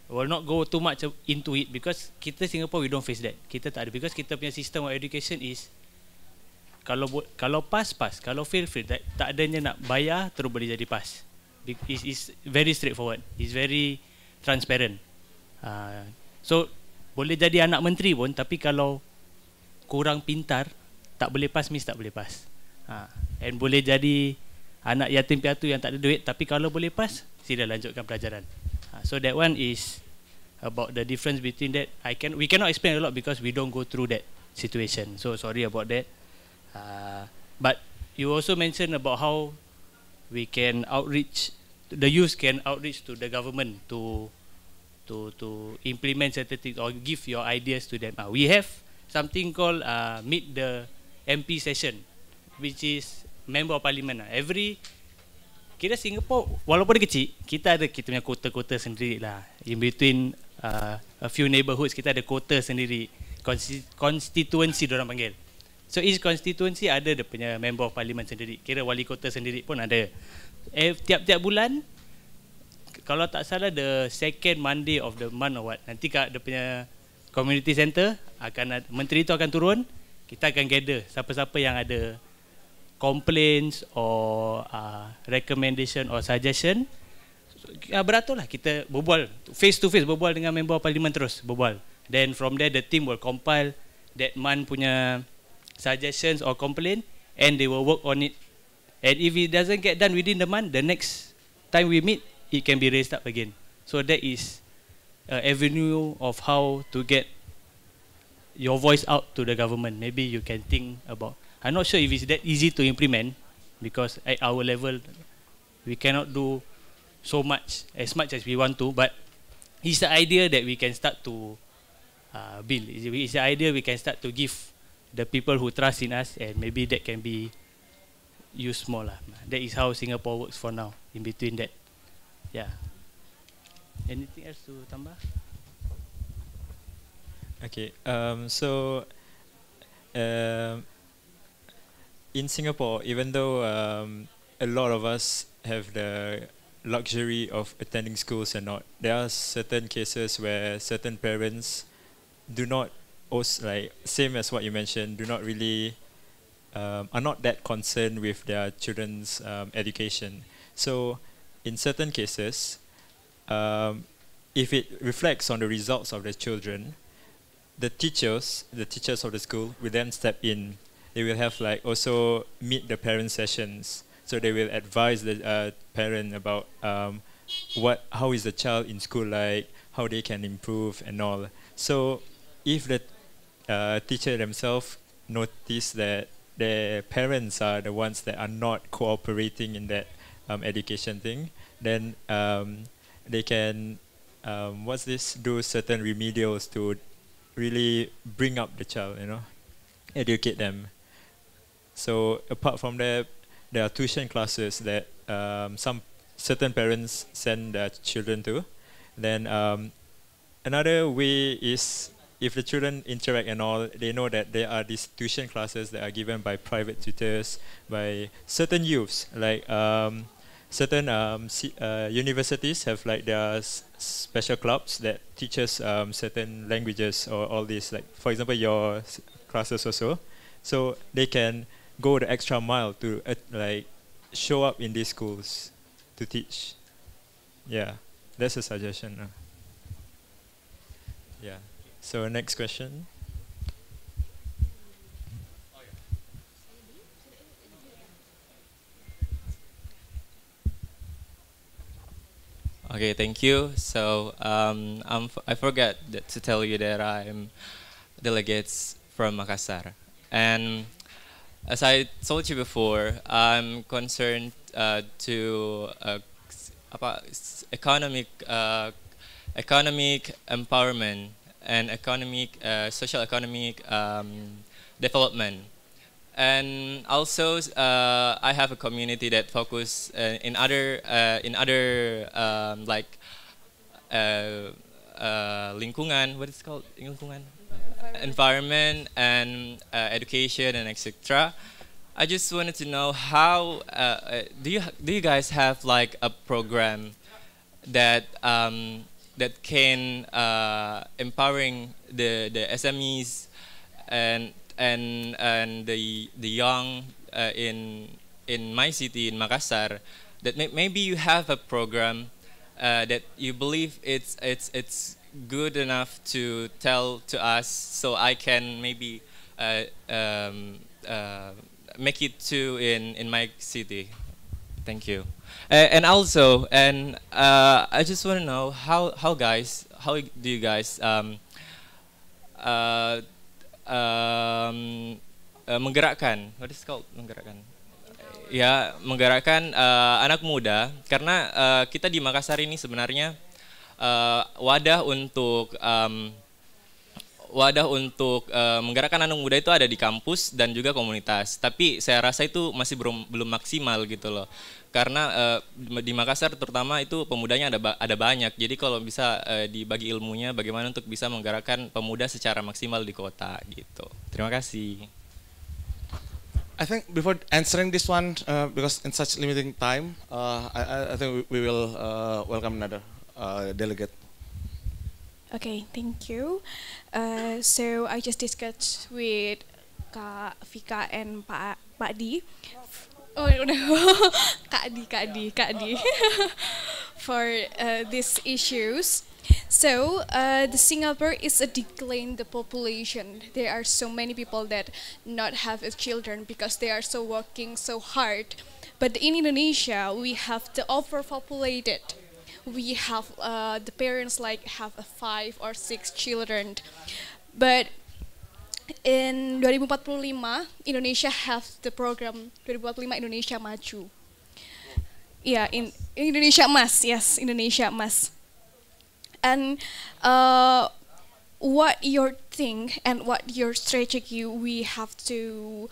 will not go too much into it because kita Singapore we don't face that. Kita tak ada because kita punya system of education is kalau pass, kalau fail, tak adanya nak bayar terus boleh jadi pass. It's very straightforward. It's very transparent. So boleh jadi anak menteri pun, tapi kalau kurang pintar tak boleh pass, means tak boleh pass. And boleh jadi anak yatim piatu yang tak ada duit, tapi kalau boleh pass, sila lanjutkan pelajaran. So that one is about the difference between that. We cannot explain a lot because we don't go through that situation. So sorry about that. But you also mentioned about how we can outreach, the youth can outreach to the government to implement certain things or give your ideas to them. We have something called Meet the MP session, which is Member of Parliament. Kira Singapore walaupun dia kecil, kita punya kota-kota sendiri lah. In between a few neighborhoods, kita ada kota sendiri, constituency diorang panggil. So each constituency ada dia punya Member of Parliament sendiri. Kira wali kota sendiri pun ada. Tiap-tiap bulan, kalau tak salah the second Monday of the month or what, nanti kat dia punya community center menteri tu akan turun, kita akan gather siapa-siapa yang ada complaints or recommendation or suggestion. Beratur lah, kita berbual face to face, berbual dengan Member of Parliament, terus berbual. Then from there the team will compile that month punya suggestions or complaint and they will work on it. And if it doesn't get done within the month, the next time we meet, it can be raised up again. So that is an avenue of how to get your voice out to the government. Maybe you can think about. I'm not sure if it's that easy to implement because at our level we cannot do so much as we want to. But it's the idea that we can start to build. It's the idea we can start to give the people who trust in us, and maybe that can be used more lah. That is how Singapore works for now. In between that, yeah. Anything else to tambah? Okay. In Singapore, even though a lot of us have the luxury of attending schools and not, there are certain cases where certain parents do not, also like same as what you mentioned, do not really are not that concerned with their children's education. So in certain cases, if it reflects on the results of the children, the teachers of the school will then step in. They will have like also meet the parent sessions. So they will advise the parent about how is the child in school like, how they can improve and all. So if the teacher themselves notice that their parents are the ones that are not cooperating in that education thing, then they can do certain remedials to really bring up the child, educate them. So apart from that, there are tuition classes that some certain parents send their children to. Then another way is, if the children interact and all, they know that there are these tuition classes that are given by private tutors, by certain youths. Like certain universities have like their special clubs that teaches certain languages or all this. Like for example, your classes also. So they can go the extra mile to like show up in these schools to teach. Yeah, that's a suggestion. Yeah. So next question. Okay, thank you. So I forgot to tell you that I'm delegates from Makassar, and as I told you before, I'm concerned to economic empowerment and social economic development. And also, I have a community that focus in other like lingkungan. What is it called? Lingkungan, environment and education and etc. I just wanted to know how do you guys have like a program that that can empowering the SMEs and the young in my city in Makassar, that maybe you have a program that you believe it's good enough to tell to us, so I can maybe make it too in my city. Thank you. And also, I just want to know how do you guys menggerakkan, what is it called, menggerakkan, ya, menggerakkan anak muda, karena kita di Makassar ini sebenarnya wadah untuk menggerakkan anak muda itu ada di kampus dan juga komunitas, tapi saya rasa itu masih belum maksimal gitu loh, karena di Makassar terutama itu pemudanya ada banyak, jadi kalau bisa dibagi ilmunya bagaimana untuk bisa menggerakkan pemuda secara maksimal di kota gitu. Terima kasih. I think before answering this one, because in such limiting time, I think we will welcome another delegate. Okay, thank you. So I just discussed with Kak Vika and Pak Di. Oh no, Kak Di, for these issues. So the Singapore is a decline the population. There are so many people that not have children because they are so working so hard. But in Indonesia, we have the overpopulated. We have the parents like have 5 or 6 children. But in 2045, Indonesia have the program 2045 Indonesia Maju. Yeah, in Indonesia Emas, yes, Indonesia Emas. And what your thing and what your strategy we have to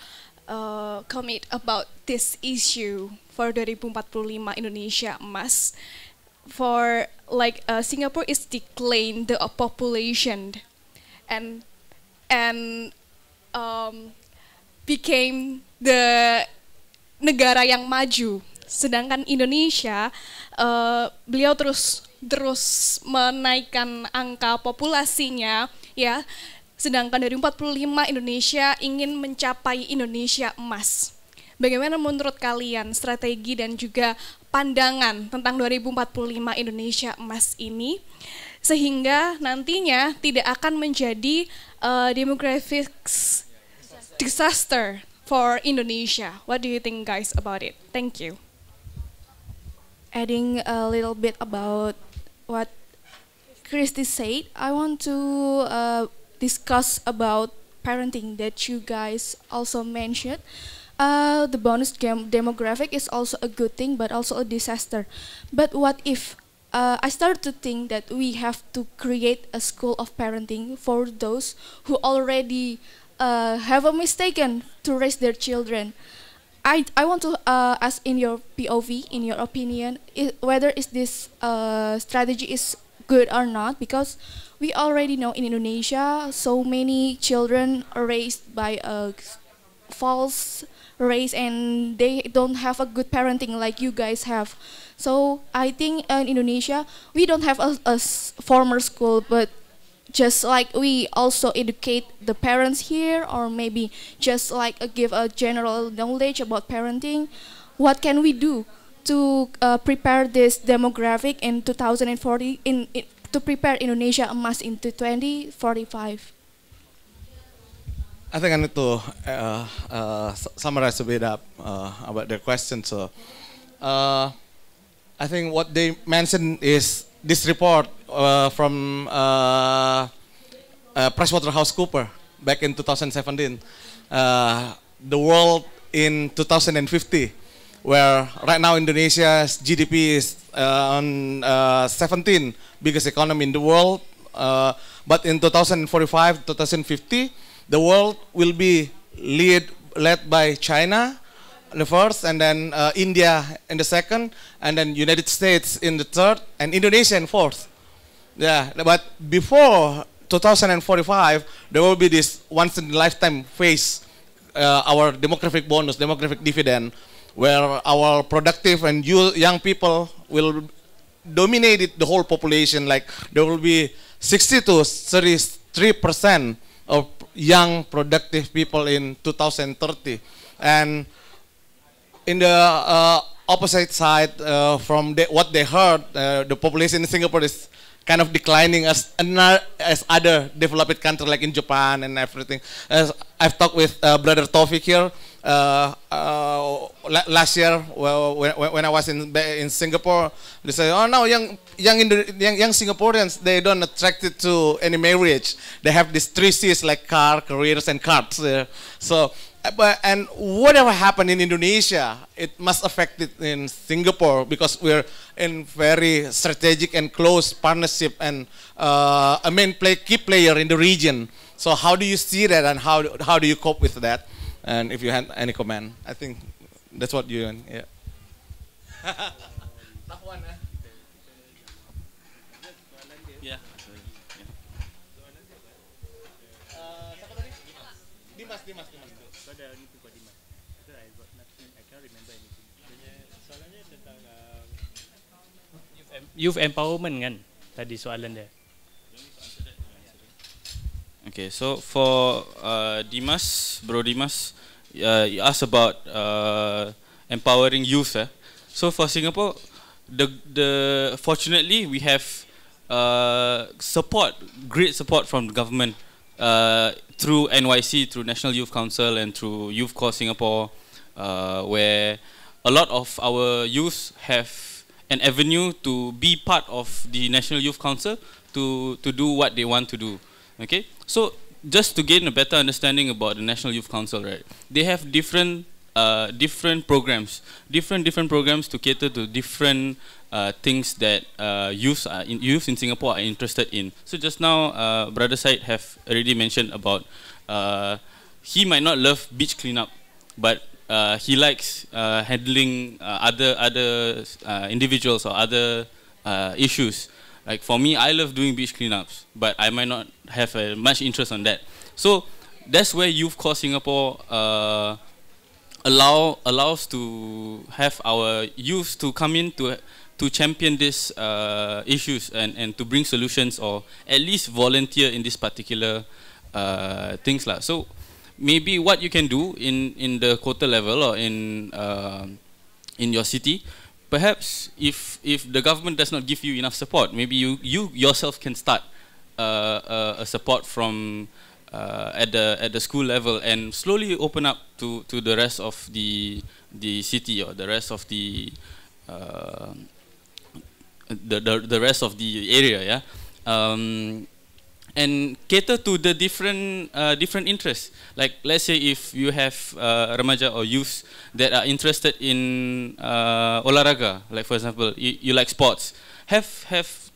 commit about this issue for 2045 Indonesia Emas. For like Singapore is decline the population and became the negara yang maju, sedangkan Indonesia beliau terus menaikkan angka populasinya, ya, sedangkan dari 45 Indonesia ingin mencapai Indonesia Emas. Bagaimana menurut kalian strategi dan juga pandangan tentang 2045 Indonesia Emas ini, sehingga nantinya tidak akan menjadi demographic disaster for Indonesia? What do you think, guys, about it? Thank you. Adding a little bit about what Christy said, I want to discuss about parenting that you guys also mentioned. The bonus demographic is also a good thing, but also a disaster. But what if I started to think that we have to create a school of parenting for those who already have a mistaken to raise their children. I want to ask, in your POV, in your opinion, whether is this strategy is good or not, because we already know in Indonesia so many children are raised by a false race and they don't have a good parenting like you guys have. So I think in Indonesia we don't have a formal school, but just like we also educate the parents here, or maybe just like give a general knowledge about parenting. What can we do to prepare this demographic in 2040 to prepare Indonesia Emas into 2045? I think I need to summarize a bit up about their question. So, I think what they mentioned is this report from PricewaterhouseCoopers back in 2017, the world in 2050, where right now Indonesia's GDP is on 17 biggest economy in the world, but in 2045, 2050, the world will be led by China the first, and then India in the second, and then United States in the third, and Indonesia in fourth. Yeah, but before 2045, there will be this once in a lifetime phase, our demographic bonus, demographic dividend, where our productive and young people will dominated the whole population. Like there will be 60 to 33% of young productive people in 2030, and in the opposite side, from what they heard, the population in Singapore is kind of declining as other developed countries like in Japan and everything. As I've talked with Brother Taufik here last year, when I was in Singapore, they say, "Oh no, young Singaporeans, they don't attracted to any marriage. They have these three C's like car, careers, and cards." So. And whatever happened in Indonesia, it must affect it in Singapore because we're in very strategic and close partnership and a key player in the region. So how do you see that, and how do you cope with that? And if you have any comment, I think that's what you yeah. Tough one, eh? Yeah. Dimas. Youth empowerment kan tadi soalan dia. Okay, so for Bro Dimas, you asked about empowering youth. So for Singapore, fortunately we have great support from the government through NYC, through National Youth Council, and through Youth Corps Singapore, where a lot of our youth have an avenue to be part of the National Youth Council to do what they want to do. Okay, so just to gain a better understanding about the National Youth Council, right? They have different programs, different programs to cater to different things that youth in Singapore are interested in. So just now, Brother Said have already mentioned about he might not love beach cleanup, but he likes handling other individuals or other issues. Like for me, I love doing beach cleanups, but I might not have much interest on that. So that's where Youth Corps Singapore allows to have our youth to come in to champion these issues and to bring solutions, or at least volunteer in this particular things lah. So maybe what you can do in the quota level or in your city, perhaps if the government does not give you enough support, maybe you yourself can start a support from at the school level and slowly open up to the rest of the city or the rest of the rest of the area, yeah. And cater to the different interests. Like let's say if you have remaja or youth that are interested in olahraga, like for example, you like sports, have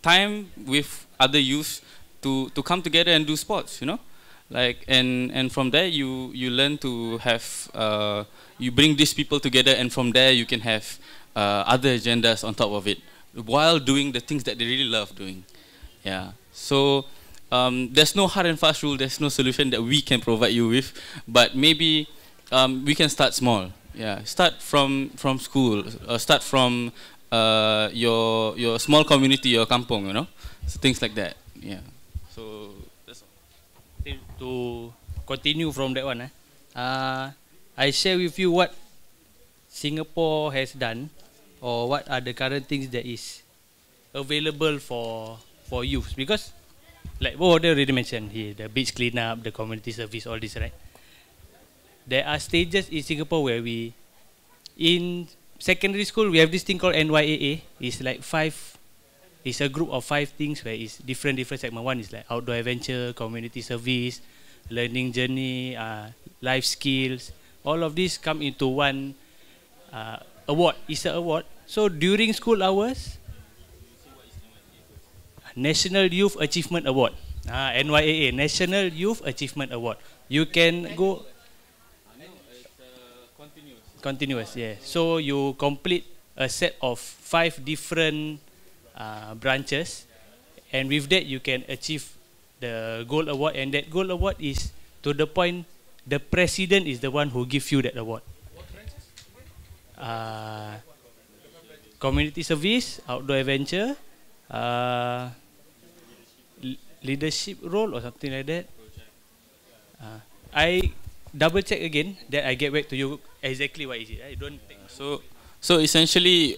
time with other youth to come together and do sports, you know, like and from there you learn to have you bring these people together, and from there you can have other agendas on top of it while doing the things that they really love doing. Yeah. So there's no hard and fast rule, there's no solution that we can provide you with, but maybe we can start small. Yeah, start from school, start from your small community, your kampong, you know, so things like that. Yeah. So that's all. To continue from that one, I share with you what Singapore has done, or what are the current things that is available for youth, because like what they already mentioned here, the beach cleanup, the community service, all this, right? There are stages in Singapore where we, in secondary school, we have this thing called NYAA. It's like it's a group of 5 things where it's different segment. One is like outdoor adventure, community service, learning journey, life skills. All of these come into one award. It's an award. So during school hours, National Youth Achievement Award, NYAA, National Youth Achievement Award. You can go continuous, yeah. So you complete a set of 5 different branches, and with that you can achieve the gold award. And that gold award is to the point the president is the one who gives you that award. community service, outdoor adventure, leadership role or something like that. I double check again, then I get back to you exactly what is it. I don't think. So essentially,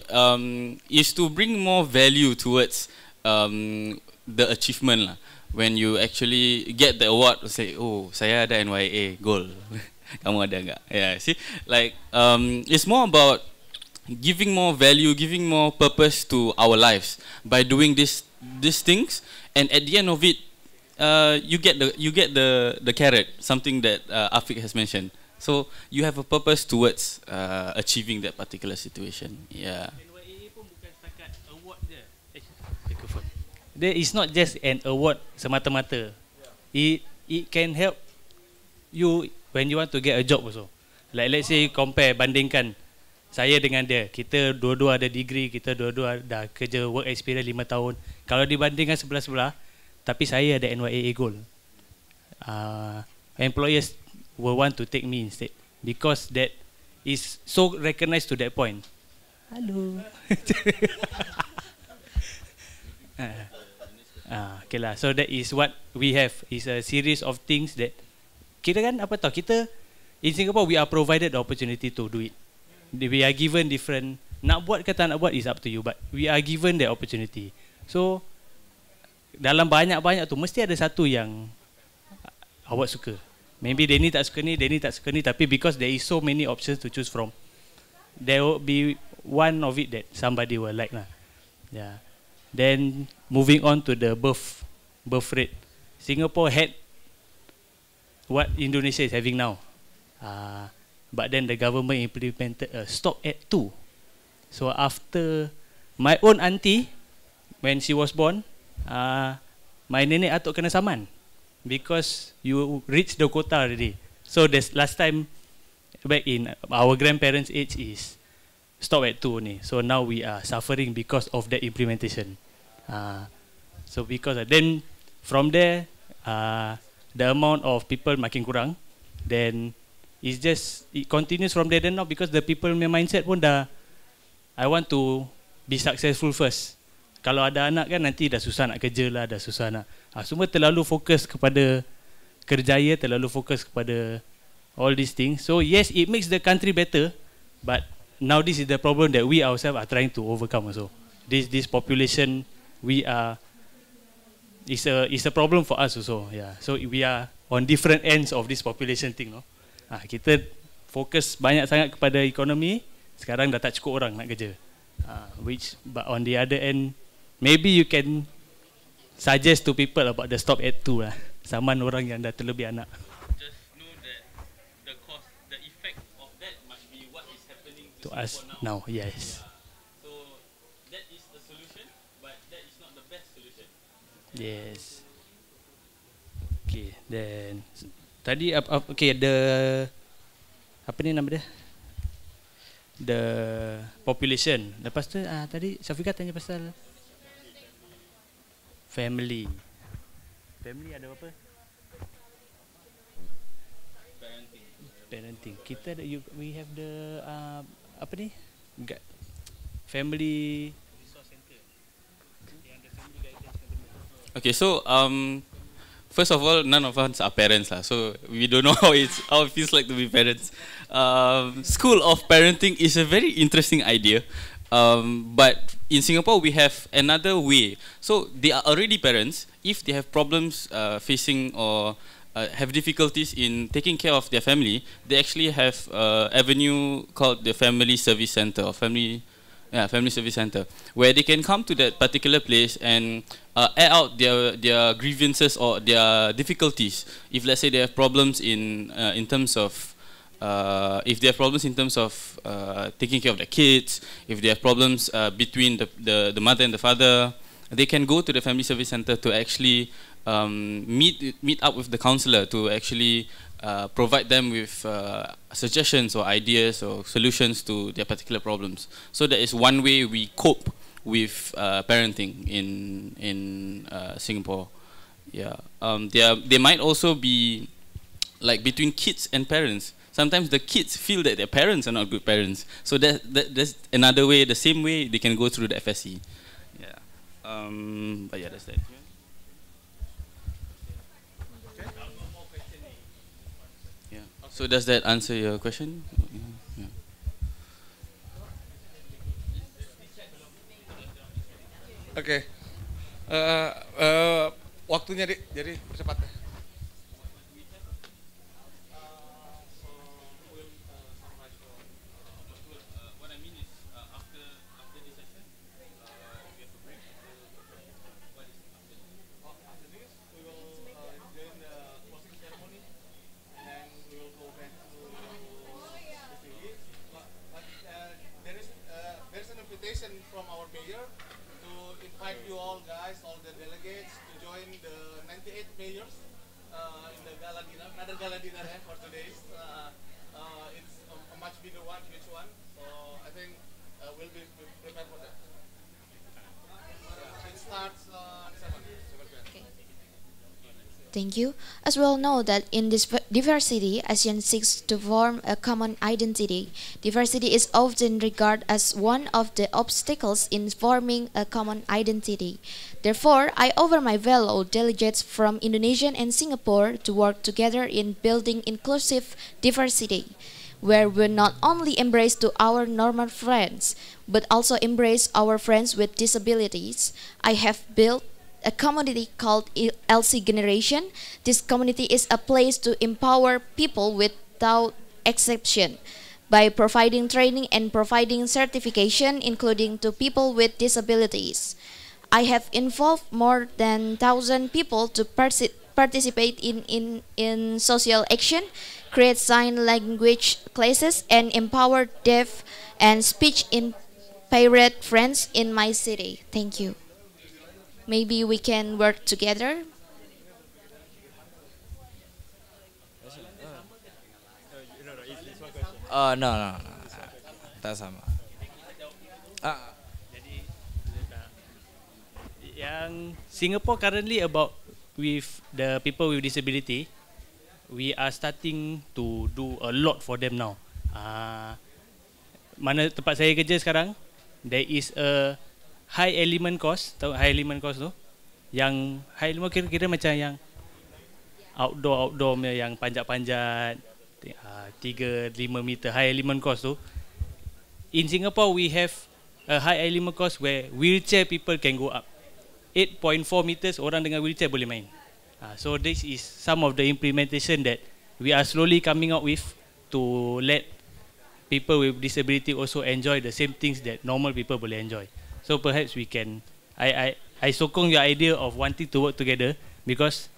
is to bring more value towards the achievement lah. When you actually get the award, say, oh, saya ada NYA goal, kamu ada enggak? Yeah, see, like it's more about giving more value, giving more purpose to our lives by doing these things, and at the end of it, you get the carrot, something that Afiq has mentioned. So you have a purpose towards achieving that particular situation. Yeah. NYAA pun bukan setakat award je. There is not just an award semata-mata. It can help you when you want to get a job also. Like let's say compare, bandingkan saya dengan dia. Kita dua-dua ada degree, kita dua-dua dah kerja work experience 5 tahun. Kalau dibandingkan sebelah-sebelah, tapi saya ada NYAA goal. Employers will want to take me instead because that is so recognized to that point. Hello. Okay lah. So that is what we have. Is a series of things that kita kan apa tahu, kita in Singapore we are provided the opportunity to do it. We are given different, nak buat ke tak nak buat is up to you, but we are given the opportunity. So dalam banyak-banyak tu mesti ada satu yang awak suka. Maybe Denny tak suka ni, Denny tak suka ni, tapi because there is so many options to choose from, there will be one of it that somebody will like lah. Yeah. Then moving on to the birth rate, Singapore had what Indonesia is having now, but then the government implemented a stop at 2. So after my own auntie, when she was born, my nenek atuk kena saman because you reach the quota already. So this last time back in our grandparents' age is stop at 2 ni. So now we are suffering because of that implementation. So because then from there, the amount of people makin kurang. Then it's just it continues from there. Then now because the people punya mindset pun dah, I want to be successful first. Kalau ada anak kan nanti dah susah nak kerja lah, dah susah nak. Semua terlalu fokus kepada kerjaya, terlalu fokus kepada all these things. So yes, it makes the country better, but now this is the problem that we ourselves are trying to overcome also. This population, we are, it's a problem for us also. Yeah. So we are on different ends of this population thing. No? Kita fokus banyak sangat kepada ekonomi, sekarang dah tak cukup orang nak kerja. Which, but on the other end, maybe you can suggest to people about the stop at 2 lah. Saman orang yang dah terlebih anak. Just know that the cost, the effect of that must be what is happening To us now, yes. So that is the solution, but that is not the best solution. Yes. Okay, then tadi okay, the apa ni nama dia? The population. Lepas tu tadi Syafiqah tanya pasal family. Family ada apa? Parenting. Kita ada, we have the apa ni? Family resource center. Okay, so first of all, none of us are parents lah, so we don't know how it feels like to be parents. School of parenting is a very interesting idea, but in Singapore we have another way. So they are already parents. If they have problems facing or have difficulties in taking care of their family, they actually have an avenue called the Family Service Center or Family Service Center, where they can come to that particular place and air out their grievances or their difficulties. If let's say they have problems in terms of taking care of their kids, if they have problems between the mother and the father, they can go to the Family Service Center to actually meet up with the counselor to actually provide them with suggestions or ideas or solutions to their particular problems. So that is one way we cope with parenting in Singapore. Yeah, there might also be like between kids and parents. sometimes the kids feel that their parents are not good parents. So that's another way, the same way they can go through the FSC. Yeah. But yeah, that's that. Yeah. So does that answer your question? Yeah. Oke. Waktunya jadi percepat ya. There's an invitation from our mayor to invite you all guys, all the delegates, to join the 98 mayors in the gala dinner, another gala dinner for today. It's a much bigger one, huge one. So I think we'll be prepared for that. It starts on 7. Thank you. As we all know that in this diversity, ASEAN seeks to form a common identity. Diversity is often regarded as one of the obstacles in forming a common identity. Therefore, I offer my fellow delegates from Indonesia and Singapore to work together in building inclusive diversity, where we not only embrace to our normal friends, but also embrace our friends with disabilities. I have built a community called LC Generation. This community is a place to empower people without exception by providing training and providing certification, including to people with disabilities. I have involved more than 1,000 people to participate in social action, create sign language classes, and empower deaf and speech impaired friends in my city. Thank you. Maybe we can work together. No. Tak sama. Yang Singapore currently about with the people with disability, we are starting to do a lot for them now. Mana tempat saya kerja sekarang, there is a high element course. Tahu high element course tu? Yang high element kira-kira macam yang outdoor yang panjat-panjat 3-5 meter high element course tu. In Singapore we have a high element course where wheelchair people can go up. 8.4 meters orang dengan wheelchair boleh main. So this is some of the implementation that we are slowly coming out with to let people with disability also enjoy the same things that normal people boleh enjoy. So perhaps we can, I sokong your idea of wanting to work together, because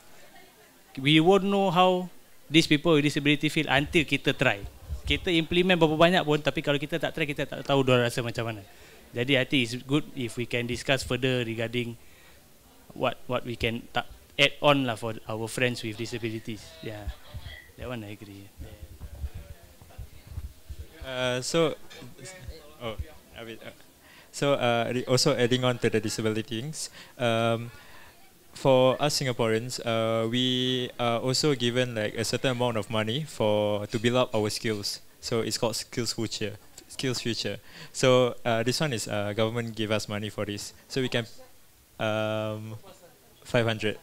we won't know how these people with disability feel until kita try. Kita implement berapa banyak pun, tapi kalau kita tak try, kita tak tahu dia rasa macam mana. Jadi I think it's good if we can discuss further regarding what we can add on lah for our friends with disabilities. Yeah, that one I agree. Also adding on to the disability things, for us Singaporeans, we are also given like a certain amount of money to build up our skills. So it's called Skills Future. So this one is government gave us money for this, so we can 500.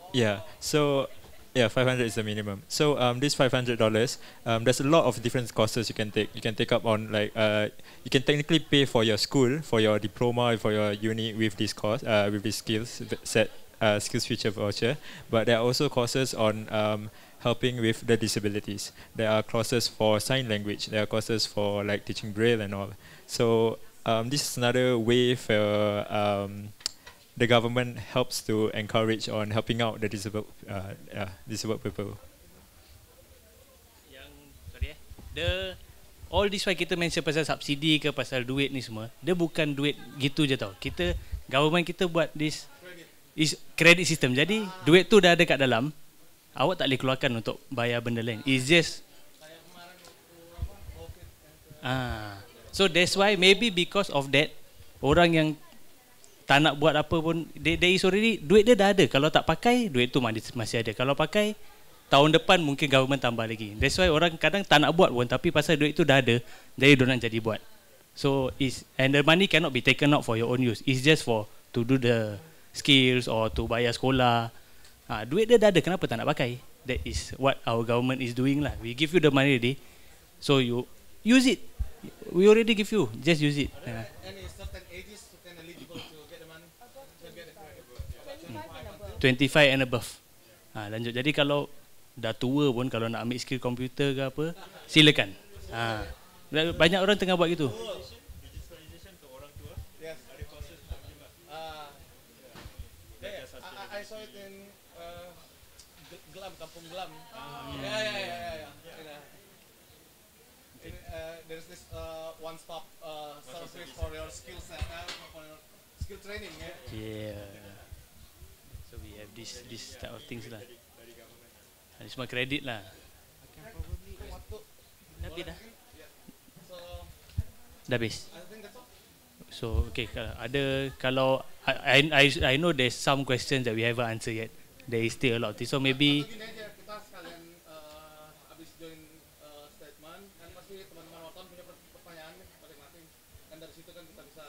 Yeah. So. Yeah, 500 is the minimum. So this $500, there's a lot of different courses you can take. You can take up on like you can technically pay for your school, for your diploma, for your uni with this course, with this Skills Future voucher. But there are also courses on helping with the disabilities. There are courses for sign language. There are courses for like teaching Braille and all. So this is another way for the government helps to encourage on helping out the disabled people. All this why kita mention pasal subsidi ke pasal duit ni semua, dia bukan duit gitu je tau. Government kita buat this is credit system. Jadi duit tu dah ada kat dalam, awak tak boleh keluarkan untuk bayar benda lain. It's just so that's why maybe because of that, orang yang tak nak buat apa pun, there is already, duit dia dah ada. Kalau tak pakai, duit tu masih ada. Kalau pakai, tahun depan mungkin government tambah lagi. That's why orang kadang tak nak buat pun, tapi pasal duit itu dah ada, jadi diorang jadi buat. So and the money cannot be taken out for your own use. It's just for to do the skills or to bayar sekolah. Duit dia dah ada, kenapa tak nak pakai? That is what our government is doing lah. We give you the money already, so you use it. We already give you, just use it. Any certain ages who can eligible to get the money? 25 and above. Lanjut. Jadi kalau dah tua pun, kalau nak ambil skill komputer ke apa, silakan. Banyak orang tengah buat gitu. Yes. I saw it in Gelam, Kampung Gelam. Yeah. There's this one-stop service for your skill set, for your skill training. Yeah. So we have this type of things lah. Ini semua kredit lah. Dah habis. So okay, kalau I know there's some questions that we haven't answered yet. There is still a lot of things. So maybe Kita sekalian habis join statement, kan pasti teman-teman nonton punya pertanyaan masing-masing. Dan dari situ kan kita bisa.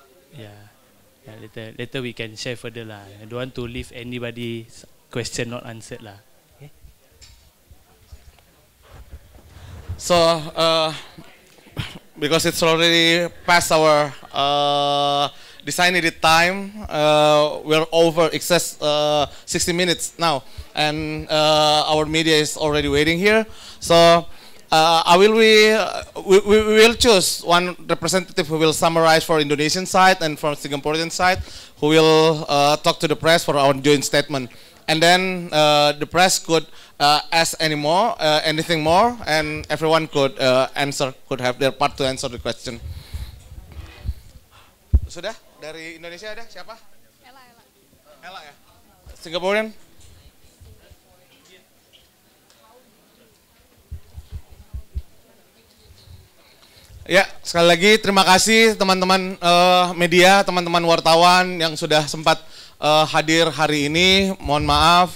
later we can share further lah. I don't want to leave anybody's question not answered lah. Okay? So, because it's already past our designated time, we're over excess 60 minutes now, and our media is already waiting here. So, we will choose one representative who will summarize for Indonesian side and for Singaporean side, who will talk to the press for our joint statement. And then the press could ask anything more, and everyone could have their part to answer the question. Sudah? Dari Indonesia ada siapa? Ella ya. Singaporean? Ya, sekali lagi terima kasih teman-teman media, teman-teman wartawan yang sudah sempat hadir hari ini. Mohon maaf,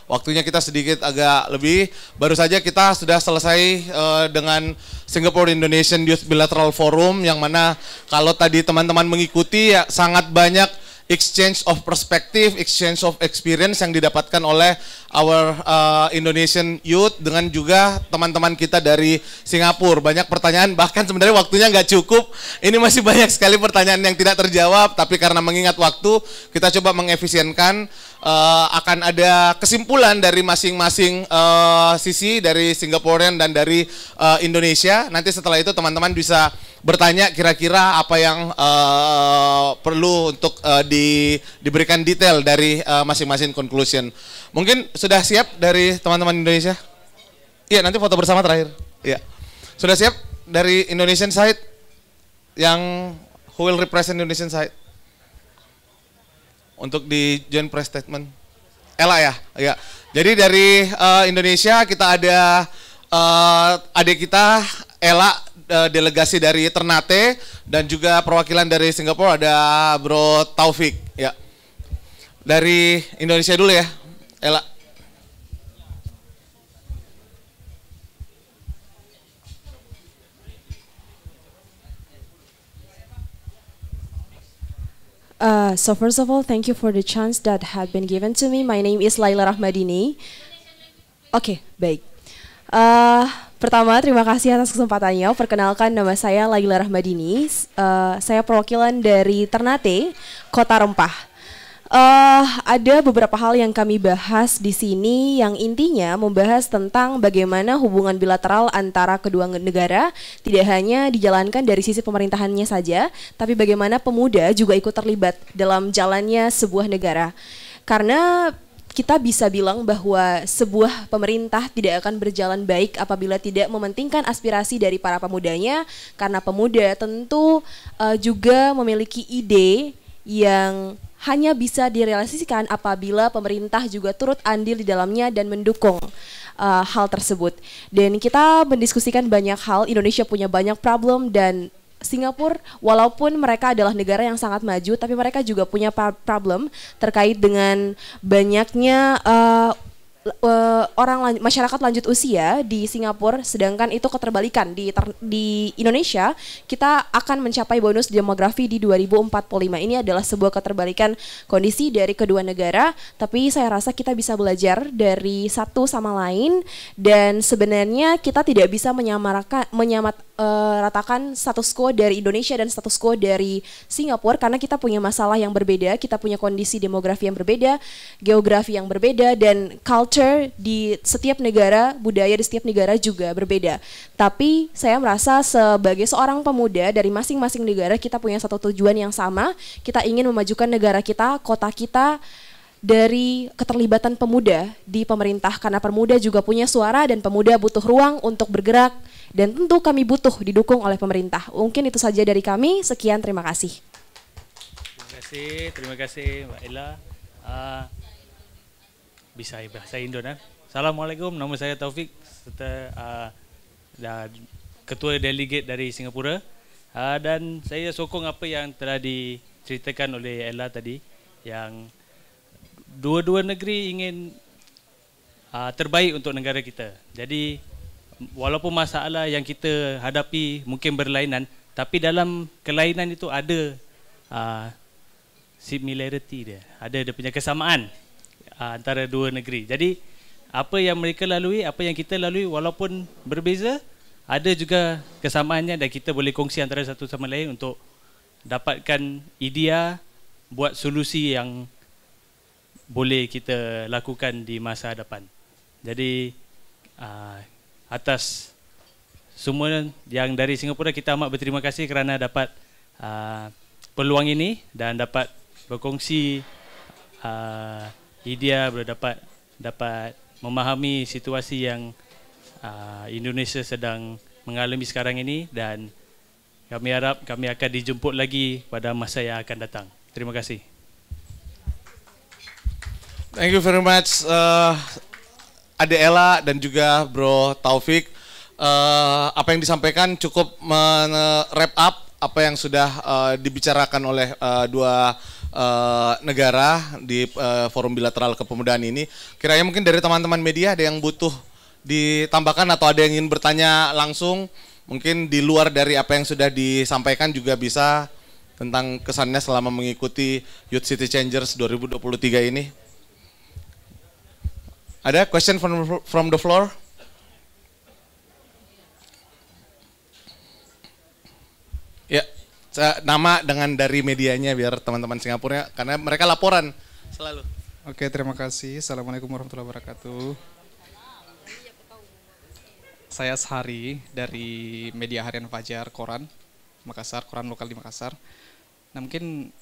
waktunya kita sedikit agak lebih. Baru saja kita sudah selesai dengan Singapore Indonesian Youth Bilateral Forum, yang mana kalau tadi teman-teman mengikuti ya sangat banyak exchange of perspective, exchange of experience yang didapatkan oleh our Indonesian youth dengan juga teman-teman kita dari Singapura. Banyak pertanyaan, bahkan sebenarnya waktunya nggak cukup. Ini masih banyak sekali pertanyaan yang tidak terjawab, tapi karena mengingat waktu, kita coba mengefisienkan. Akan ada kesimpulan dari masing-masing sisi, dari Singaporean dan dari Indonesia. Nanti setelah itu teman-teman bisa bertanya kira-kira apa yang perlu untuk diberikan detail dari masing-masing conclusion. Mungkin sudah siap dari teman-teman Indonesia? Iya, nanti foto bersama terakhir. Iya. Sudah siap dari Indonesian side? Yang who will represent Indonesian side? Untuk di joint press statement. Ella ya? Ya. Jadi dari Indonesia kita ada adik kita Ella, delegasi dari Ternate, dan juga perwakilan dari Singapura ada Bro Taufik ya. Dari Indonesia dulu ya, Ella. So first of all, thank you for the chance that had been given to me. My name is Laila Rahmadini. Oke, baik. Pertama, terima kasih atas kesempatannya. Perkenalkan, nama saya Laila Rahmadini. Saya perwakilan dari Ternate, Kota Rempah. Ada beberapa hal yang kami bahas di sini yang intinya membahas tentang bagaimana hubungan bilateral antara kedua negara tidak hanya dijalankan dari sisi pemerintahannya saja, tapi bagaimana pemuda juga ikut terlibat dalam jalannya sebuah negara. Karena kita bisa bilang bahwa sebuah pemerintah tidak akan berjalan baik apabila tidak mementingkan aspirasi dari para pemudanya, karena pemuda tentu juga memiliki ide yang hanya bisa direalisasikan apabila pemerintah juga turut andil di dalamnya dan mendukung hal tersebut. Dan kita mendiskusikan banyak hal, Indonesia punya banyak problem, dan Singapura walaupun mereka adalah negara yang sangat maju, tapi mereka juga punya problem terkait dengan banyaknya masyarakat lanjut usia di Singapura, sedangkan itu keterbalikan di Indonesia kita akan mencapai bonus demografi di 2045. Ini adalah sebuah keterbalikan kondisi dari kedua negara, tapi saya rasa kita bisa belajar dari satu sama lain dan sebenarnya kita tidak bisa ratakan status quo dari Indonesia dan status quo dari Singapura karena kita punya masalah yang berbeda, kita punya kondisi demografi yang berbeda, geografi yang berbeda dan culture di setiap negara, budaya di setiap negara juga berbeda. Tapi saya merasa sebagai seorang pemuda dari masing-masing negara kita punya satu tujuan yang sama. Kita ingin memajukan negara kita, kota kita dari keterlibatan pemuda di pemerintah karena pemuda juga punya suara dan pemuda butuh ruang untuk bergerak dan tentu kami butuh didukung oleh pemerintah. Mungkin itu saja dari kami. Sekian, terima kasih. Terima kasih Mbak Ella. Bisa bahasa Indo kan? Assalamualaikum, nama saya Taufik serta ketua delegate dari Singapura. Dan saya sokong apa yang telah diceritakan oleh Ella tadi, yang dua-dua negeri ingin terbaik untuk negara kita. Jadi walaupun masalah yang kita hadapi mungkin berlainan, tapi dalam kelainan itu ada similarity dia, ada punya kesamaan antara dua negeri. Jadi apa yang mereka lalui, apa yang kita lalui walaupun berbeza, ada juga kesamaannya dan kita boleh kongsi antara satu sama lain untuk dapatkan idea buat solusi yang boleh kita lakukan di masa depan. Jadi atas semua yang dari Singapura, kita amat berterima kasih kerana dapat peluang ini dan dapat berkongsi idea, dapat memahami situasi yang Indonesia sedang mengalami sekarang ini, dan kami harap kami akan dijemput lagi pada masa yang akan datang. Terima kasih. Thank you very much Ade Ella dan juga Bro Taufik. Apa yang disampaikan cukup wrap up apa yang sudah dibicarakan oleh dua negara di forum bilateral kepemudaan ini. Kiranya mungkin dari teman-teman media ada yang butuh ditambahkan atau ada yang ingin bertanya langsung, mungkin di luar dari apa yang sudah disampaikan juga bisa, tentang kesannya selama mengikuti Youth City Changers 2023 ini. Ada question from the floor? Ya, nama dengan dari medianya biar teman-teman Singapura, karena mereka laporan selalu. Oke, terima kasih. Assalamualaikum warahmatullahi wabarakatuh. Saya Ashari dari Media Harian Fajar Koran Makassar, koran lokal di Makassar. Nah, mungkin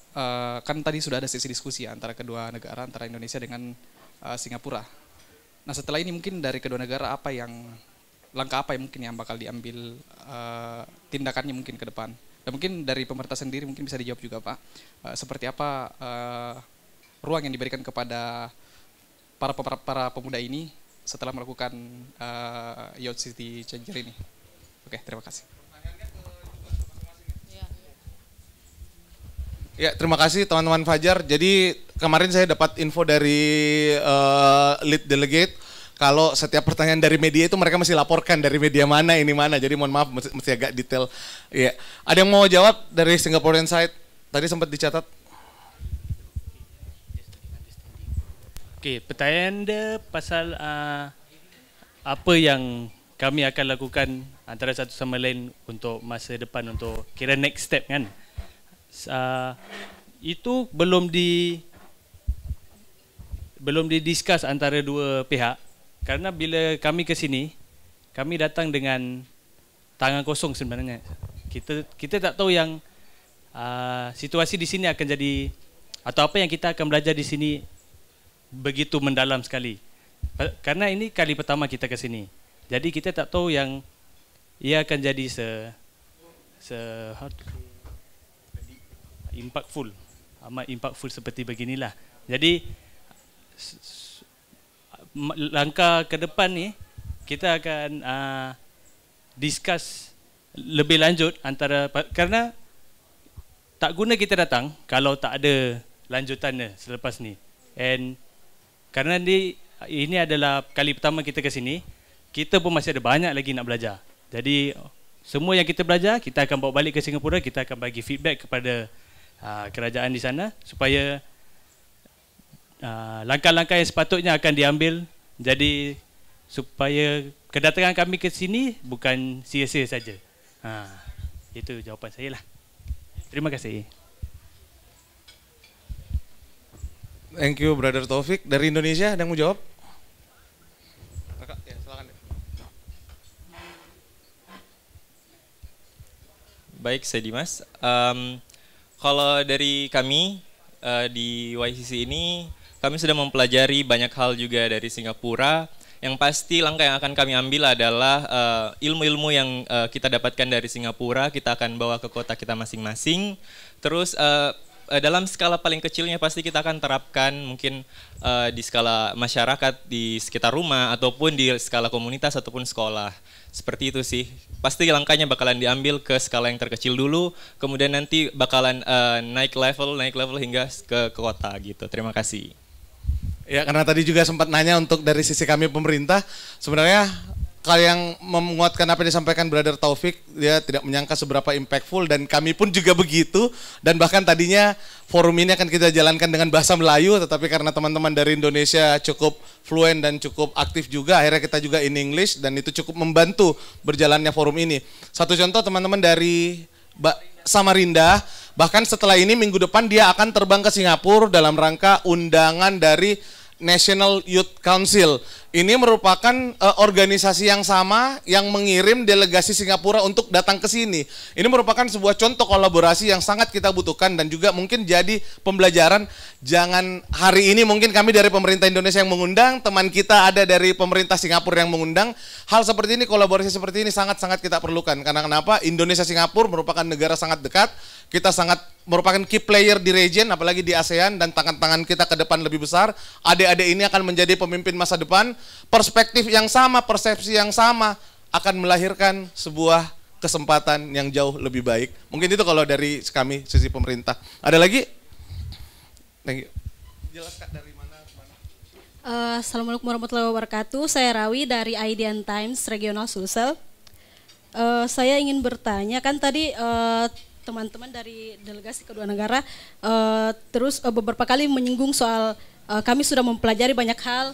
kan tadi sudah ada sesi diskusi antara kedua negara, antara Indonesia dengan Singapura. Nah, setelah ini mungkin dari kedua negara langkah apa yang mungkin yang bakal diambil tindakannya mungkin ke depan? Dan mungkin dari pemerintah sendiri mungkin bisa dijawab juga, Pak. Seperti apa ruang yang diberikan kepada para pemuda ini setelah melakukan Youth City Changer ini? Oke, terima kasih. Ya, terima kasih teman-teman Fajar. Jadi kemarin saya dapat info dari lead delegate kalau setiap pertanyaan dari media itu mereka mesti laporkan dari media mana ini mana. Jadi mohon maaf mesti agak detail. Ya, ada yang mau jawab dari Singaporean side? Tadi sempat dicatat. Okey, pertanyaan dia pasal apa yang kami akan lakukan antara satu sama lain untuk masa depan, untuk kira next step kan. Itu belum didiscuss antara dua pihak, karena bila kami ke sini, kami datang dengan tangan kosong sebenarnya. Kita tak tahu yang situasi di sini akan jadi, atau apa yang kita akan belajar di sini begitu mendalam sekali. Karena ini kali pertama kita ke sini. Jadi kita tak tahu yang ia akan jadi amat impactful seperti beginilah. Jadi langkah ke depan ni kita akan discuss lebih lanjut antara, karena tak guna kita datang kalau tak ada lanjutannya selepas ni. And kerana ini adalah kali pertama kita ke sini. Kita pun masih ada banyak lagi nak belajar. Jadi semua yang kita belajar, kita akan bawa balik ke Singapura, kita akan bagi feedback kepada kerajaan di sana supaya langkah-langkah yang sepatutnya akan diambil. Jadi supaya kedatangan kami ke sini bukan sia-sia saja. Itu jawapan saya lah. Terima kasih. Thank you Brother Taufik. Dari Indonesia ada yang mau jawab? Ya, silakan. Baik, saya Dimas. Kalau dari kami di YCC ini, kami sudah mempelajari banyak hal juga dari Singapura. Yang pasti langkah yang akan kami ambil adalah ilmu-ilmu yang kita dapatkan dari Singapura, kita akan bawa ke kota kita masing-masing. Terus dalam skala paling kecilnya pasti kita akan terapkan mungkin di skala masyarakat di sekitar rumah ataupun di skala komunitas ataupun sekolah. Seperti itu sih. Pasti langkahnya bakalan diambil ke skala yang terkecil dulu, kemudian nanti bakalan naik level hingga ke kota gitu. Terima kasih. Ya, karena tadi juga sempat nanya untuk dari sisi kami pemerintah, sebenarnya kalau yang menguatkan apa yang disampaikan Brother Taufik, dia tidak menyangka seberapa impactful dan kami pun juga begitu. Dan bahkan tadinya forum ini akan kita jalankan dengan bahasa Melayu, tetapi karena teman-teman dari Indonesia cukup fluent dan cukup aktif juga, akhirnya kita juga in English dan itu cukup membantu berjalannya forum ini. Satu contoh teman-teman dari Samarinda, bahkan setelah ini minggu depan dia akan terbang ke Singapura dalam rangka undangan dari National Youth Council. Ini merupakan organisasi yang sama yang mengirim delegasi Singapura untuk datang ke sini. Ini merupakan sebuah contoh kolaborasi yang sangat kita butuhkan dan juga mungkin jadi pembelajaran. Jangan hari ini mungkin kami dari pemerintah Indonesia yang mengundang, teman kita ada dari pemerintah Singapura yang mengundang. Hal seperti ini, kolaborasi seperti ini sangat-sangat kita perlukan. Karena kenapa? Indonesia Singapura merupakan negara sangat dekat. Kita sangat merupakan key player di region, apalagi di ASEAN, dan tangan-tangan kita ke depan lebih besar. Adik-adik ini akan menjadi pemimpin masa depan. Perspektif yang sama, persepsi yang sama akan melahirkan sebuah kesempatan yang jauh lebih baik. Mungkin itu kalau dari kami, sisi pemerintah. Ada lagi? Thank you. Jelas Kak, dari mana? Assalamualaikum warahmatullahi wabarakatuh. Saya Rawi dari IDN Times Regional Sulsel. Saya ingin bertanya, kan tadi teman-teman dari delegasi kedua negara terus beberapa kali menyinggung soal kami sudah mempelajari banyak hal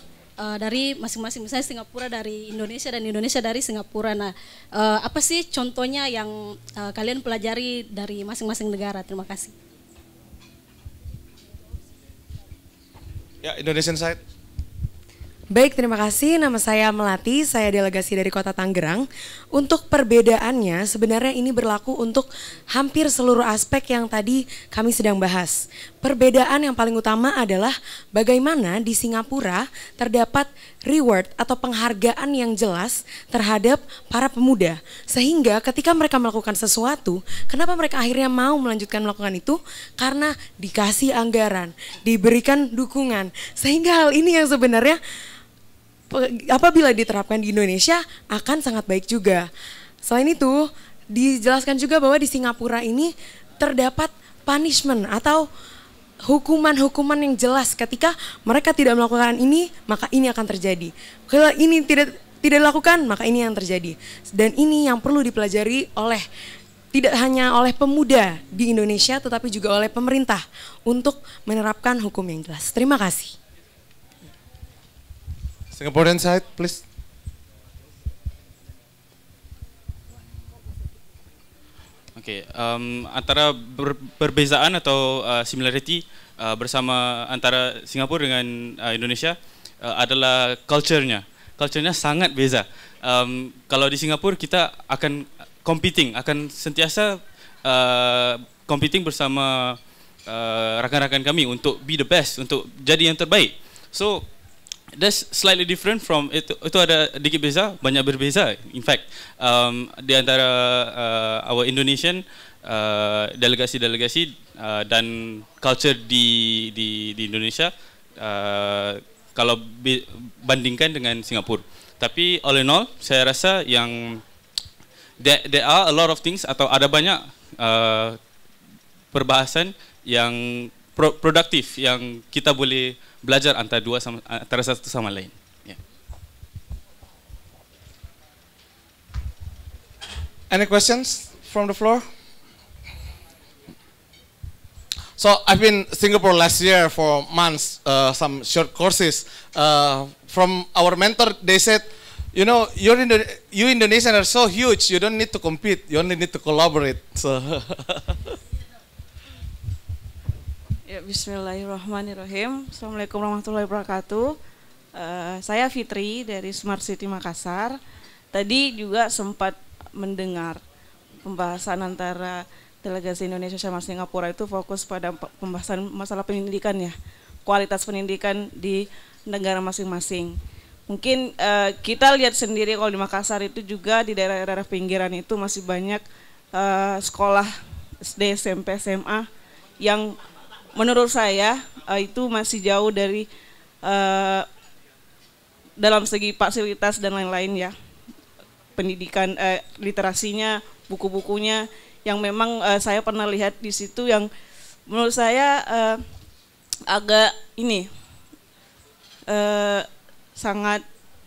dari masing-masing, misalnya Singapura dari Indonesia dan Indonesia dari Singapura. Nah, apa sih contohnya yang kalian pelajari dari masing-masing negara? Terima kasih. Ya, Indonesian side. Baik, terima kasih. Nama saya Melati, saya delegasi dari Kota Tangerang. Untuk perbedaannya, sebenarnya ini berlaku untuk hampir seluruh aspek yang tadi kami sedang bahas. Perbedaan yang paling utama adalah bagaimana di Singapura terdapat reward atau penghargaan yang jelas terhadap para pemuda. Sehingga ketika mereka melakukan sesuatu, kenapa mereka akhirnya mau melanjutkan melakukan itu? Karena dikasih anggaran, diberikan dukungan. Sehingga hal ini yang sebenarnya apabila diterapkan di Indonesia akan sangat baik juga. Selain itu, dijelaskan juga bahwa di Singapura ini terdapat punishment atau hukuman-hukuman yang jelas ketika mereka tidak melakukan ini, maka ini akan terjadi. Kalau ini tidak dilakukan, maka ini yang terjadi. Dan ini yang perlu dipelajari oleh tidak hanya oleh pemuda di Indonesia tetapi juga oleh pemerintah untuk menerapkan hukum yang jelas. Terima kasih. Singaporean side, please. Okay, antara perbezaan atau similarity bersama antara Singapura dengan Indonesia adalah culture-nya. Culture-nya sangat beza. Kalau di Singapura kita akan competing, akan sentiasa competing bersama rakan-rakan kami untuk be the best, untuk jadi yang terbaik. So that's slightly different from itu ada sedikit beza, banyak berbeza. In fact, di antara our Indonesian delegasi-delegasi dan culture di Indonesia kalau bandingkan dengan Singapura. Tapi all in all, saya rasa yang there are a lot of things atau ada banyak perbahasan yang produktif yang kita boleh belajar antara satu sama lain. Yeah. Any questions from the floor? So I've been Singapore last year for months, some short courses. From our mentor, they said, you know, you Indonesians are so huge, you don't need to compete, you only need to collaborate. So ya, Bismillahirrahmanirrahim. Assalamualaikum warahmatullahi wabarakatuh. Saya Fitri dari Smart City Makassar. Tadi juga sempat mendengar pembahasan antara delegasi Indonesia sama Singapura itu fokus pada pembahasan masalah pendidikan ya, kualitas pendidikan di negara masing-masing. Mungkin kita lihat sendiri kalau di Makassar itu juga di daerah-daerah pinggiran itu masih banyak sekolah SD, SMP, SMA yang menurut saya itu masih jauh dari dalam segi fasilitas dan lain-lain ya, pendidikan, literasinya, buku-bukunya yang memang saya pernah lihat di situ yang menurut saya agak sangat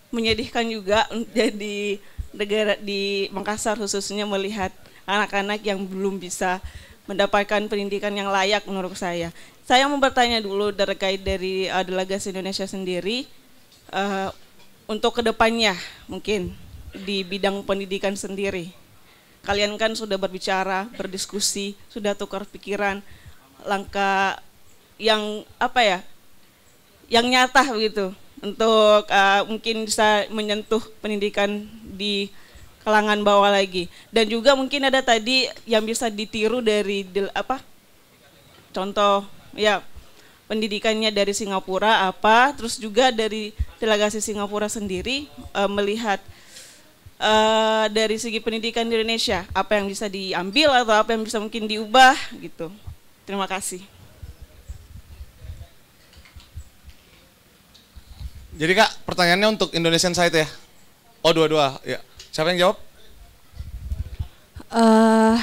menyedihkan juga jadi negara di Makassar khususnya melihat anak-anak yang belum bisa mendapatkan pendidikan yang layak menurut saya. Saya mau bertanya dulu terkait dari delegasi Indonesia sendiri untuk kedepannya mungkin di bidang pendidikan sendiri. Kalian kan sudah berbicara, berdiskusi, sudah tukar pikiran, langkah yang yang nyata begitu untuk mungkin bisa menyentuh pendidikan di kalangan bawah lagi. Dan juga mungkin ada tadi yang bisa ditiru dari contoh ya pendidikannya dari Singapura terus juga dari delegasi Singapura sendiri melihat dari segi pendidikan di Indonesia, apa yang bisa diambil atau apa yang bisa mungkin diubah gitu. Terima kasih. jadi Kak, pertanyaannya untuk Indonesian side ya? Oh, dua-dua. Ya. Siapa yang jawab?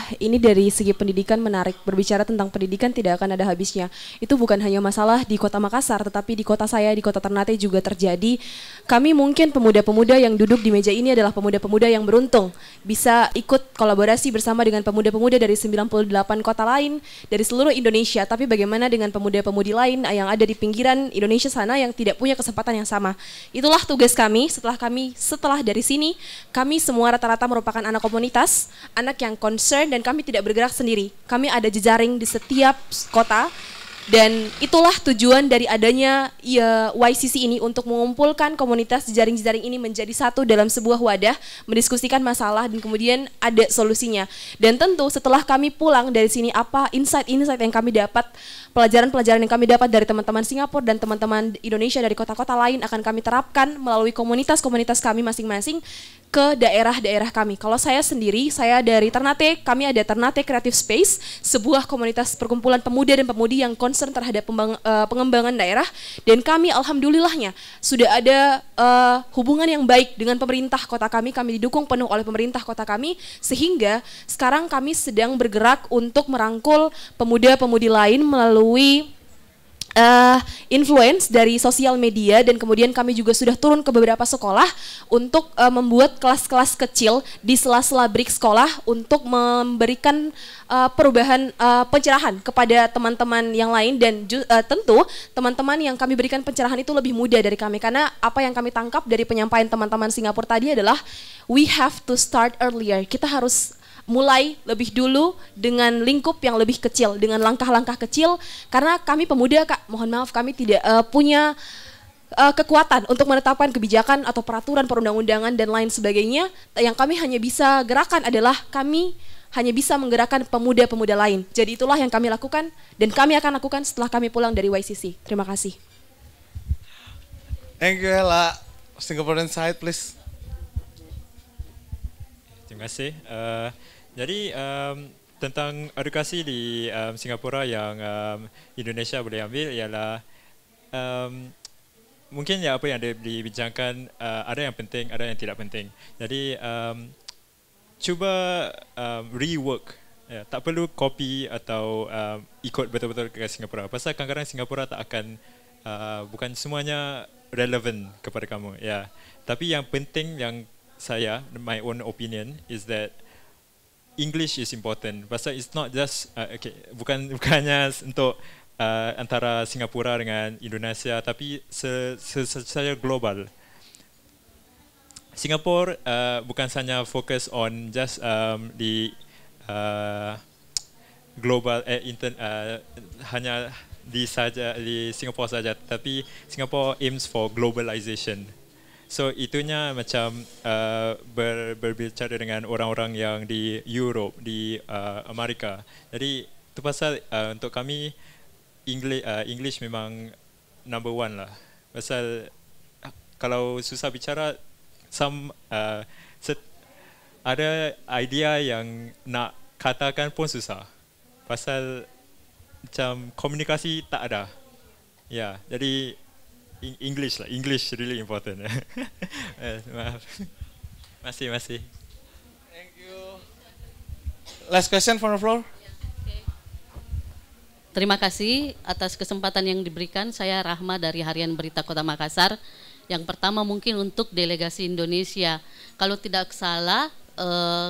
Ini dari segi pendidikan menarik. Berbicara tentang pendidikan tidak akan ada habisnya. Itu bukan hanya masalah di kota Makassar, tetapi di kota saya, di kota Ternate juga terjadi. Kami mungkin pemuda-pemuda yang duduk di meja ini adalah pemuda-pemuda yang beruntung bisa ikut kolaborasi bersama dengan pemuda-pemuda dari 98 kota lain dari seluruh Indonesia. Tapi bagaimana dengan pemuda-pemudi lain yang ada di pinggiran Indonesia sana yang tidak punya kesempatan yang sama? Itulah tugas kami. Setelah dari sini, kami semua rata-rata merupakan anak komunitas, anak yang concern, dan kami tidak bergerak sendiri. Kami ada jejaring di setiap kota, dan itulah tujuan dari adanya YCC ini, untuk mengumpulkan komunitas jejaring-jejaring ini menjadi satu dalam sebuah wadah, mendiskusikan masalah dan kemudian ada solusinya. Dan tentu setelah kami pulang dari sini, apa insight-insight yang kami dapat, pelajaran-pelajaran yang kami dapat dari teman-teman Singapura dan teman-teman Indonesia dari kota-kota lain akan kami terapkan melalui komunitas-komunitas kami masing-masing ke daerah-daerah kami. Kalau saya sendiri, saya dari Ternate, kami ada Ternate Creative Space, sebuah komunitas perkumpulan pemuda dan pemudi yang concern terhadap pengembangan daerah, dan kami alhamdulillahnya sudah ada hubungan yang baik dengan pemerintah kota kami didukung penuh oleh pemerintah kota kami, sehingga sekarang kami sedang bergerak untuk merangkul pemuda-pemudi lain melalui influence dari sosial media, dan kemudian kami juga sudah turun ke beberapa sekolah untuk membuat kelas-kelas kecil di sela-sela break sekolah untuk memberikan perubahan pencerahan kepada teman-teman yang lain, dan tentu teman-teman yang kami berikan pencerahan itu lebih muda dari kami, karena apa yang kami tangkap dari penyampaian teman-teman Singapura tadi adalah we have to start earlier. Kita harus mulai lebih dulu dengan lingkup yang lebih kecil, dengan langkah-langkah kecil, karena kami pemuda, Kak, mohon maaf, kami tidak punya kekuatan untuk menetapkan kebijakan atau peraturan perundang-undangan dan lain sebagainya. Yang kami hanya bisa gerakan adalah kami hanya bisa menggerakkan pemuda-pemuda lain. Jadi itulah yang kami lakukan, dan kami akan lakukan setelah kami pulang dari YCC. Terima kasih. Thank you, Hela. Singaporean side, please. Terima kasih. Jadi tentang edukasi di Singapura yang Indonesia boleh ambil ialah mungkin ya apa yang dibincangkan ada yang penting, ada yang tidak penting. Jadi cuba rework Ya, tak perlu copy atau ikut betul-betul ke Singapura. Pasal kadang-kadang Singapura tak akan, bukan semuanya relevant kepada kamu. Ya, tapi yang penting yang saya, my own opinion is that English is important. Pasal it's not just bukannya untuk antara Singapura dengan Indonesia, tapi secara global. Singapura bukan sahaja fokus on just di global hanya di Singapura saja, tapi Singapore aims for globalization. So itunya macam berbicara dengan orang-orang yang di Europe, di Amerika. Jadi itu pasal untuk kami English memang number one lah. Pasal kalau susah bicara, ada idea yang nak katakan pun susah. Pasal macam komunikasi tak ada. Ya, jadi English lah. English really important. Maaf. Masih. Thank you. Last question from the floor. Terima kasih atas kesempatan yang diberikan. Saya Rahma dari Harian Berita Kota Makassar. Yang pertama mungkin untuk delegasi Indonesia. Kalau tidak salah,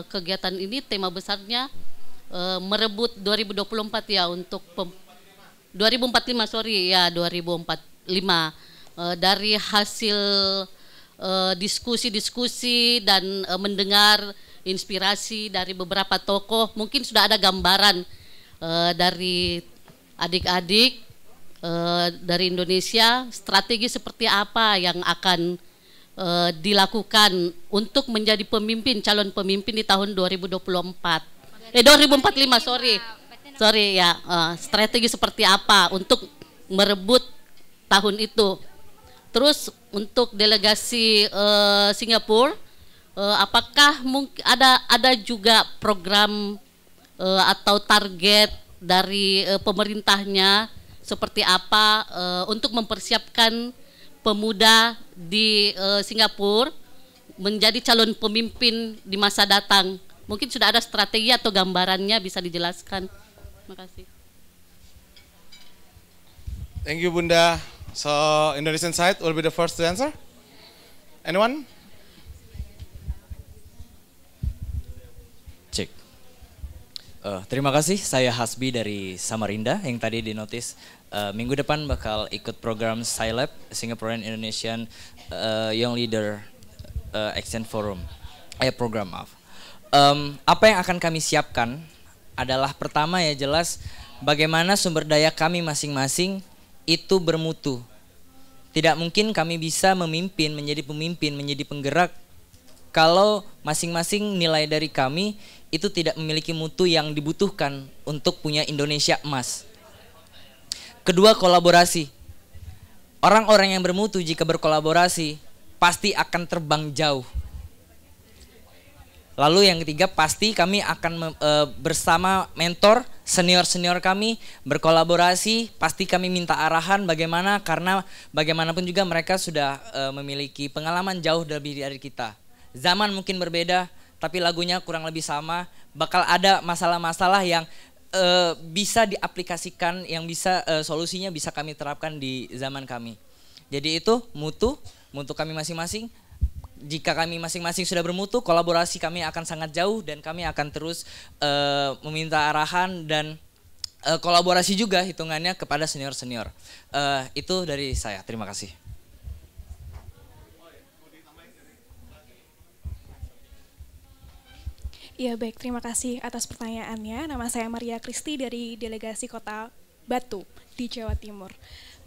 kegiatan ini tema besarnya merebut 2024 ya, untuk 2045 sorry ya 2045. Dari hasil diskusi-diskusi dan mendengar inspirasi dari beberapa tokoh, mungkin sudah ada gambaran dari adik-adik dari Indonesia, strategi seperti apa yang akan dilakukan untuk menjadi pemimpin, calon pemimpin di tahun 2024. 2045 sorry ya, strategi seperti apa untuk merebut tahun itu. Terus untuk delegasi Singapura, apakah mungkin ada juga program atau target dari pemerintahnya seperti apa untuk mempersiapkan pemuda di Singapura menjadi calon pemimpin di masa datang? Mungkin sudah ada strategi atau gambarannya, bisa dijelaskan. Terima kasih. Thank you, Bunda. So Indonesian side will be the first to answer. Anyone? Cek. Terima kasih. Saya Hasbi dari Samarinda yang tadi dinotis minggu depan bakal ikut program SciLab, Singaporean Indonesian Young Leader Action Forum. Program maaf. Apa yang akan kami siapkan adalah pertama ya jelas bagaimana sumber daya kami masing-masing itu bermutu. Tidak mungkin kami bisa memimpin, menjadi pemimpin, menjadi penggerak kalau masing-masing nilai dari kami itu tidak memiliki mutu yang dibutuhkan untuk punya Indonesia emas. Kedua, kolaborasi. Orang-orang yang bermutu jika berkolaborasi pasti akan terbang jauh. Lalu yang ketiga, pasti kami akan bersama mentor, senior-senior kami berkolaborasi, pasti kami minta arahan bagaimana, karena bagaimanapun juga mereka sudah memiliki pengalaman jauh lebih dari kita. Zaman mungkin berbeda, tapi lagunya kurang lebih sama, bakal ada masalah-masalah yang bisa diaplikasikan, yang bisa solusinya bisa kami terapkan di zaman kami. Jadi itu mutu kami masing-masing. Jika kami masing-masing sudah bermutu, kolaborasi kami akan sangat jauh dan kami akan terus meminta arahan dan kolaborasi juga hitungannya kepada senior-senior. Itu dari saya, terima kasih. Ya baik, terima kasih atas pertanyaannya. Nama saya Maria Kristi dari Delegasi Kota Batu di Jawa Timur.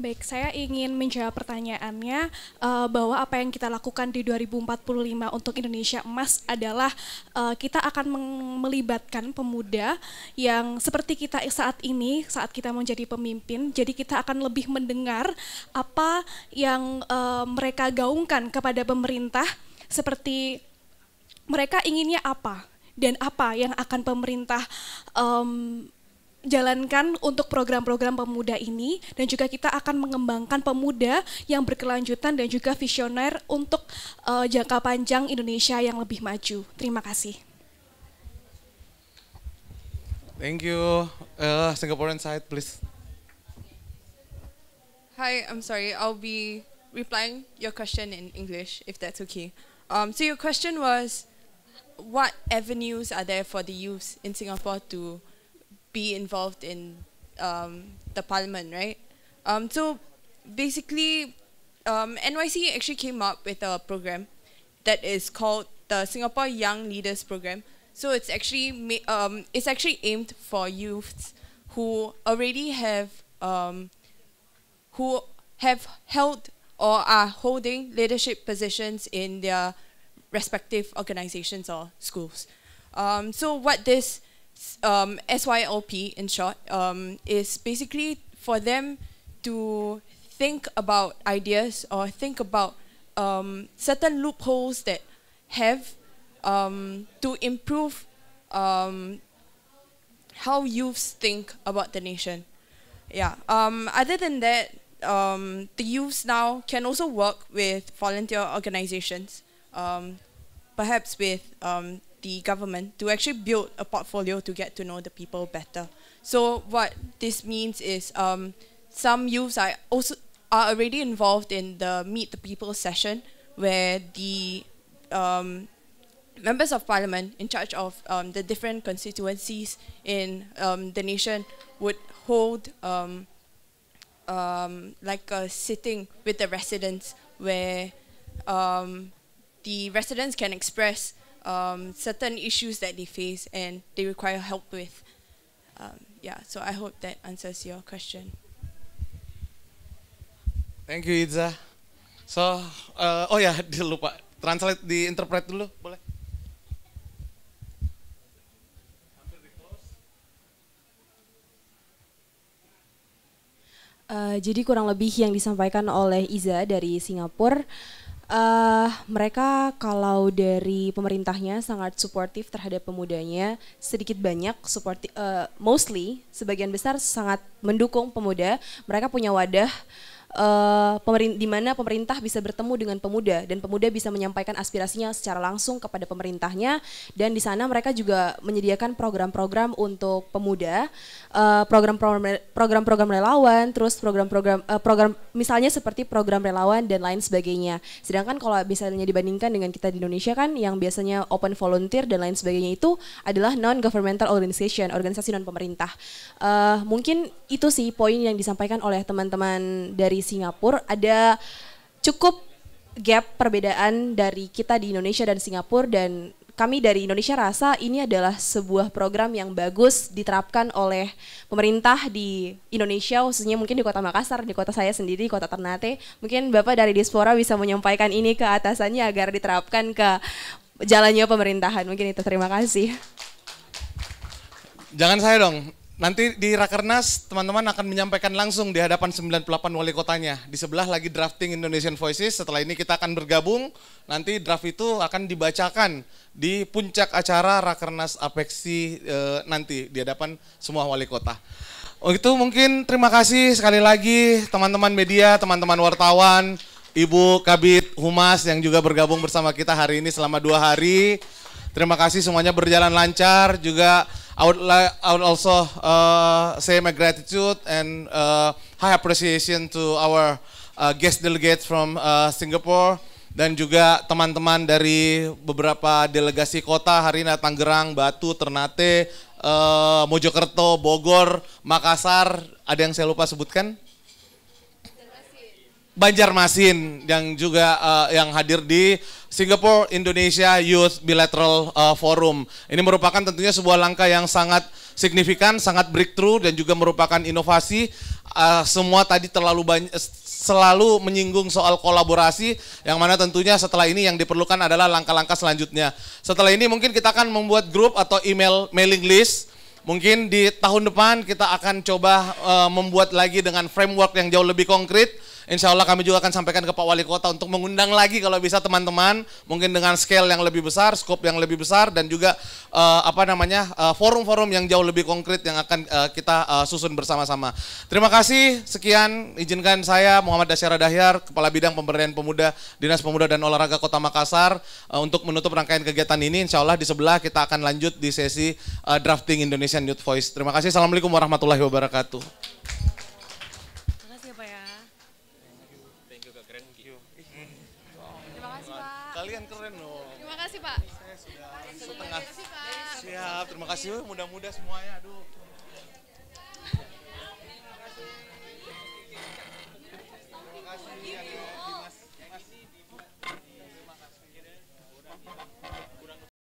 Baik, saya ingin menjawab pertanyaannya bahwa apa yang kita lakukan di 2045 untuk Indonesia Emas adalah kita akan melibatkan pemuda yang seperti kita saat ini, saat kita menjadi pemimpin, jadi kita akan lebih mendengar apa yang mereka gaungkan kepada pemerintah, seperti mereka inginnya apa dan apa yang akan pemerintah jalankan untuk program-program pemuda ini, dan juga kita akan mengembangkan pemuda yang berkelanjutan dan juga visioner untuk jangka panjang Indonesia yang lebih maju. Terima kasih. Thank you. Singaporean side, please. Hi, I'm sorry. I'll be replying your question in English, if that's okay. So your question was, what avenues are there for the youths in Singapore to be involved in the parliament, right? So basically, NYC actually came up with a program that is called the Singapore Young Leaders Program. So it's actually aimed for youths who already have held or are holding leadership positions in their respective organizations or schools. So what this SYLP in short is basically for them to think about ideas or think about certain loopholes that have to improve how youths think about the nation. Yeah. Other than that, the youths now can also work with volunteer organizations, perhaps with the government, to actually build a portfolio to get to know the people better. So what this means is some youths are already involved in the Meet the People session, where the members of parliament in charge of the different constituencies in the nation would hold like a sitting with the residents, where the residents can express certain issues that they face and they require help with. Yeah, so I hope that answers your question. Thank you, Idza. So, oh ya, lupa translate, di interpret dulu, boleh? Jadi kurang lebih yang disampaikan oleh Iza dari Singapura, mereka kalau dari pemerintahnya sangat suportif terhadap pemudanya, sedikit banyak mostly sebagian besar sangat mendukung pemuda. Mereka punya wadah di mana pemerintah bisa bertemu dengan pemuda dan pemuda bisa menyampaikan aspirasinya secara langsung kepada pemerintahnya, dan di sana mereka juga menyediakan program-program untuk pemuda, program-program relawan, terus program misalnya seperti program relawan dan lain sebagainya. Sedangkan kalau misalnya dibandingkan dengan kita di Indonesia kan yang biasanya open volunteer dan lain sebagainya itu adalah non-governmental organization, organisasi non-pemerintah. Mungkin itu sih poin yang disampaikan oleh teman-teman dari Singapura. Ada cukup gap perbedaan dari kita di Indonesia dan Singapura, dan kami dari Indonesia rasa ini adalah sebuah program yang bagus diterapkan oleh pemerintah di Indonesia, khususnya mungkin di Kota Makassar, di kota saya sendiri, Kota Ternate. Mungkin Bapak dari Diaspora bisa menyampaikan ini ke atasannya agar diterapkan ke jalannya pemerintahan. Mungkin itu, terima kasih. Jangan saya dong. Nanti di Rakernas teman-teman akan menyampaikan langsung di hadapan 98 wali kotanya. Di sebelah lagi drafting Indonesian Voices, setelah ini kita akan bergabung, nanti draft itu akan dibacakan di puncak acara Rakernas Apexi nanti di hadapan semua wali kota. Oh itu mungkin terima kasih sekali lagi teman-teman media, teman-teman wartawan, Ibu Kabid Humas yang juga bergabung bersama kita hari ini selama 2 hari. Terima kasih semuanya berjalan lancar. Juga I would also say my gratitude and high appreciation to our guest delegates from Singapore, dan juga teman-teman dari beberapa delegasi kota hari ini, Tangerang, Batu, Ternate, Mojokerto, Bogor, Makassar. Ada yang saya lupa sebutkan? Banjarmasin yang juga yang hadir di Singapore Indonesia Youth Bilateral Forum. Ini merupakan tentunya sebuah langkah yang sangat signifikan, sangat breakthrough, dan juga merupakan inovasi. Semua tadi selalu menyinggung soal kolaborasi, yang mana tentunya setelah ini yang diperlukan adalah langkah-langkah selanjutnya. Setelah ini mungkin kita akan membuat grup atau mailing list. Mungkin di tahun depan kita akan coba membuat lagi dengan framework yang jauh lebih konkret. Insya Allah kami juga akan sampaikan ke Pak Wali Kota untuk mengundang lagi kalau bisa teman-teman, mungkin dengan scale yang lebih besar, scope yang lebih besar, dan juga forum-forum yang jauh lebih konkret yang akan kita susun bersama-sama. Terima kasih, sekian izinkan saya Muhammad Dasyara Dahyar, Kepala Bidang Pemberdayaan Pemuda, Dinas Pemuda dan Olahraga Kota Makassar, untuk menutup rangkaian kegiatan ini. Insya Allah di sebelah kita akan lanjut di sesi drafting Indonesian Youth Voice. Terima kasih, Assalamualaikum warahmatullahi wabarakatuh. Terima kasih ya Pak ya. Thank you, keren. Terima kasih Pak. Kalian keren loh. Terima kasih Pak. Saya sudah setengah. Siap, terima kasih. Mudah-mudah semuanya. Aduh. Terima kasih.